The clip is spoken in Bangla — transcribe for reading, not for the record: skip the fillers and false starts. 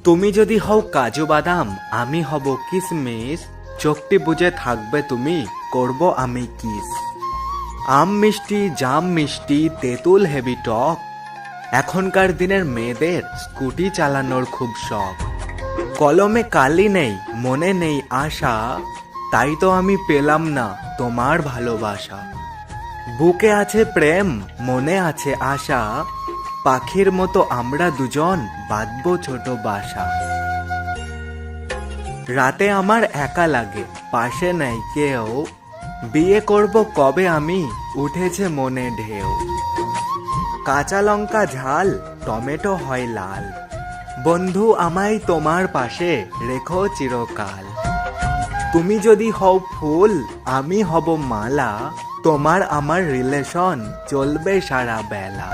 তুমি যদি হও কাজু বাদাম, আমি হব কিসমিস। চোখটি বুঝে থাকবে তুমি, করব আমি কিস। আম মিষ্টি, জাম মিষ্টি, তেঁতুল হেভি টক। এখনকার দিনের মেয়েদের স্কুটি চালানোর খুব শখ। কলমে কালি নেই, মনে নেই আশা, তাই তো আমি পেলাম না তোমার ভালোবাসা। বুকে আছে প্রেম, মনে আছে আশা, পাখির মতো আমরা দুজন বাঁধবো ছোট বাসা। রাতে আমার একা লাগে, পাশে নাই কেউ, বিয়ে করব কবে আমি, উঠেছে মনে ঢেউ। কাঁচা লঙ্কা ঝাল, টমেটো হয় লাল, বন্ধু আমায় তোমার পাশে রেখো চিরকাল। তুমি যদি হও ফুল, আমি হব মালা, তোমার আমার রিলেশন চলবে সারা বেলা।